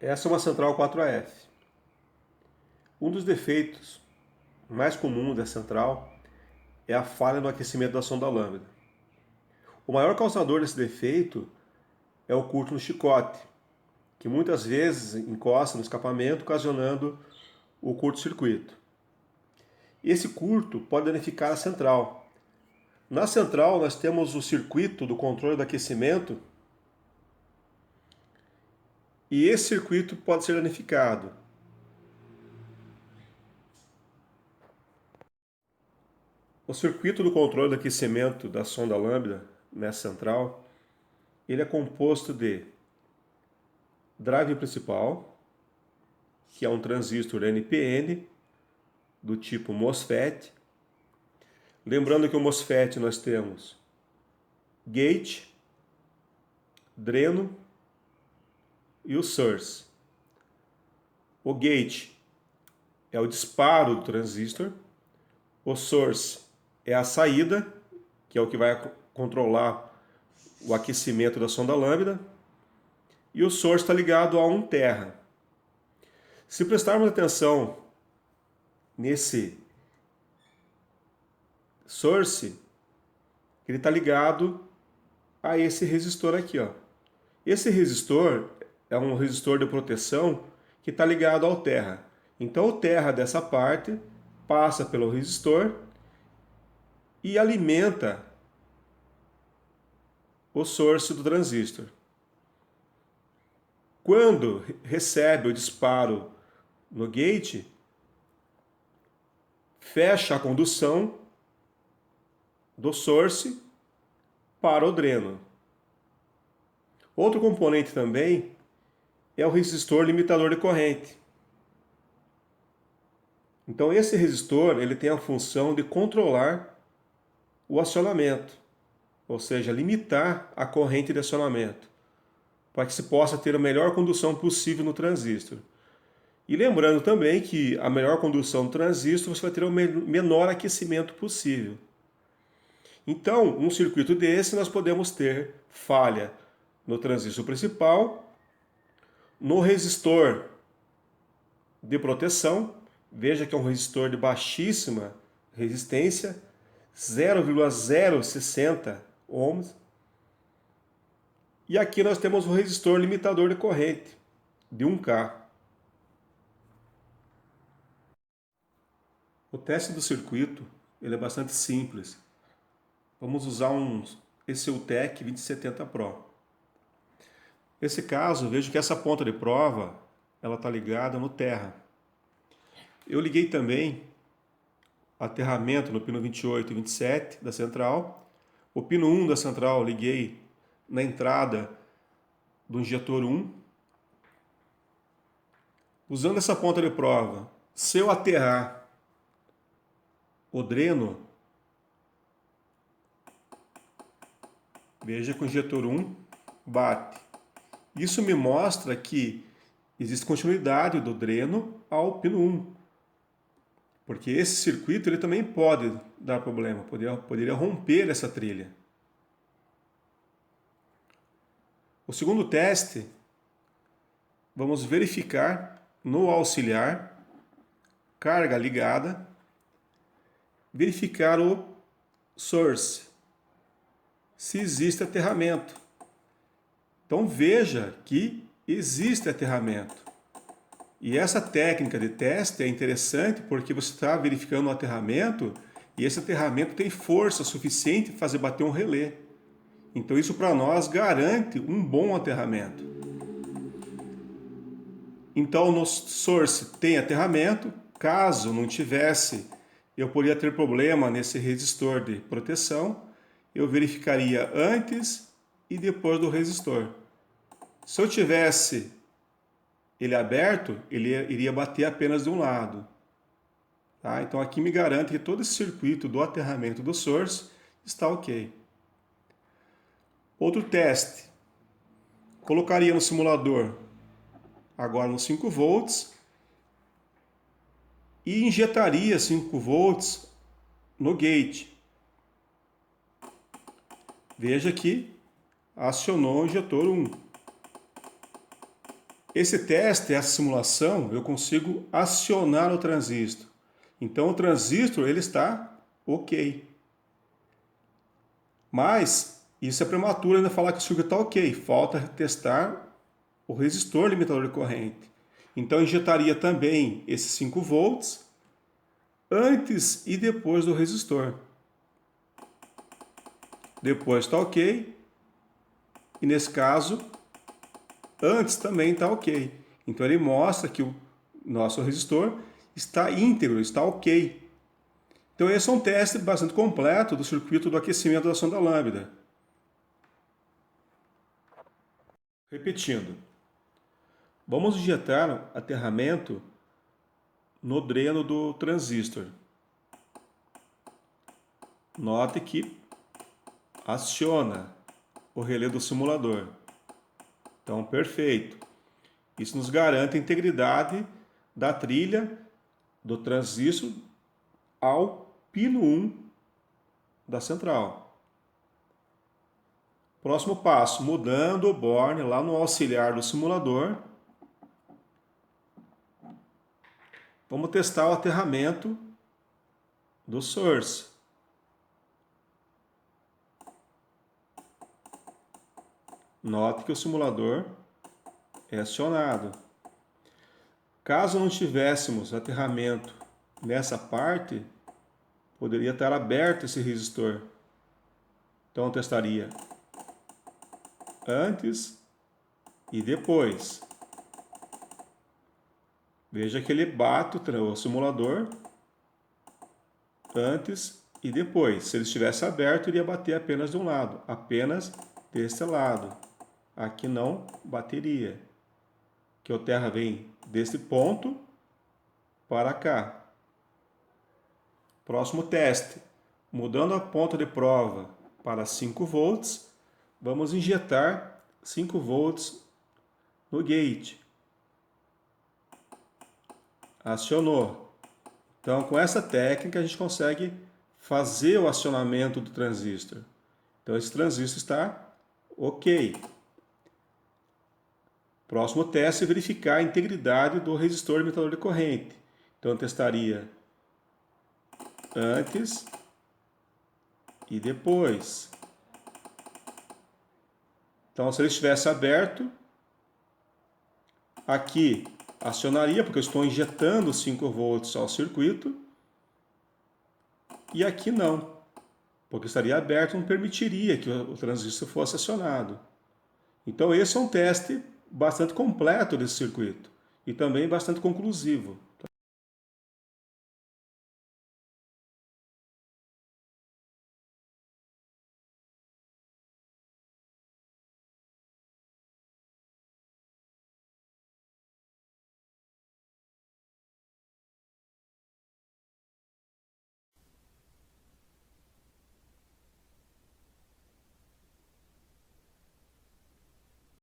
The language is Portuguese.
Essa é uma central 4AF. Um dos defeitos mais comuns da central é a falha no aquecimento da sonda lambda. O maior causador desse defeito é o curto no chicote, que muitas vezes encosta no escapamento, ocasionando o curto-circuito. Esse curto pode danificar a central. Na central, nós temos o circuito do controle do aquecimento e esse circuito pode ser danificado. O circuito do controle do aquecimento da sonda lambda nessa central, ele é composto de drive principal, que é um transistor NPN do tipo MOSFET. Lembrando que o MOSFET nós temos gate, dreno e o source. O gate é o disparo do transistor, o source é a saída, que é o que vai controlar o aquecimento da sonda lambda, e o source está ligado a 1 terra. Se prestarmos atenção nesse source, ele está ligado a esse resistor aqui, ó. Esse resistor é um resistor de proteção que está ligado ao terra. Então o terra dessa parte passa pelo resistor e alimenta o source do transistor. Quando recebe o disparo no gate, fecha a condução do source para o dreno. Outro componente também é o resistor limitador de corrente. Então esse resistor ele tem a função de controlar o acionamento, ou seja, limitar a corrente de acionamento, para que se possa ter a melhor condução possível no transistor. E lembrando também que a melhor condução do transistor você vai ter o menor aquecimento possível. Então, um circuito desse nós podemos ter falha no transistor principal, no resistor de proteção, veja que é um resistor de baixíssima resistência, 0,060 ohms. E aqui nós temos o resistor limitador de corrente, de 1K. O teste do circuito ele é bastante simples. Vamos usar um ECUTEC 2070 Pro. Nesse caso, vejo que essa ponta de prova ela está ligada no terra. Eu liguei também aterramento no pino 28 e 27 da central. O pino 1 da central liguei na entrada do injetor 1. Usando essa ponta de prova, se eu aterrar o dreno, veja que o injetor 1 bate. Isso me mostra que existe continuidade do dreno ao pino 1. Porque esse circuito ele também pode dar problema, poderia romper essa trilha. O segundo teste, vamos verificar no auxiliar, carga ligada, verificar o source, se existe aterramento. Então veja que existe aterramento. E essa técnica de teste é interessante porque você está verificando o aterramento e esse aterramento tem força suficiente para fazer bater um relé. Então isso para nós garante um bom aterramento. Então no source tem aterramento, caso não tivesse, eu poderia ter problema nesse resistor de proteção, eu verificaria antes e depois do resistor. Se eu tivesse ele aberto, ele iria bater apenas de um lado. Tá? Então aqui me garante que todo esse circuito do aterramento do source está ok. Outro teste. Colocaria no simulador agora nos 5 volts e injetaria 5 volts no gate. Veja que acionou o injetor 1. Esse teste, essa simulação, eu consigo acionar o transistor. Então o transistor ele está ok. Mas isso é prematuro ainda falar que o circuito está ok. Falta testar o resistor limitador de corrente. Então eu injetaria também esses 5 volts antes e depois do resistor. Depois está ok. E nesse caso, antes também está ok. Então ele mostra que o nosso resistor está íntegro, está ok. Então esse é um teste bastante completo do circuito do aquecimento da sonda lambda. Repetindo, vamos injetar aterramento no dreno do transistor. Note que aciona o relé do simulador. Então, perfeito. Isso nos garante a integridade da trilha do transistor ao pino 1 da central. Próximo passo, mudando o borne lá no auxiliar do simulador. Vamos testar o aterramento do source. Note que o simulador é acionado. Caso não tivéssemos aterramento nessa parte, poderia estar aberto esse resistor. Então eu testaria antes e depois. Veja que ele bate o simulador antes e depois. Se ele estivesse aberto, iria bater apenas de um lado, apenas deste lado. Aqui não bateria, que o terra vem desse ponto para cá. Próximo teste. Mudando a ponta de prova para 5 volts, vamos injetar 5 volts no gate. Acionou. Então, com essa técnica, a gente consegue fazer o acionamento do transistor. Então, esse transistor está ok. Próximo teste é verificar a integridade do resistor limitador de corrente. Então, eu testaria antes e depois. Então, se ele estivesse aberto, aqui acionaria, porque eu estou injetando 5 volts ao circuito, e aqui não, porque estaria aberto, não permitiria que o transistor fosse acionado. Então esse é um teste bastante completo desse circuito, e também bastante conclusivo.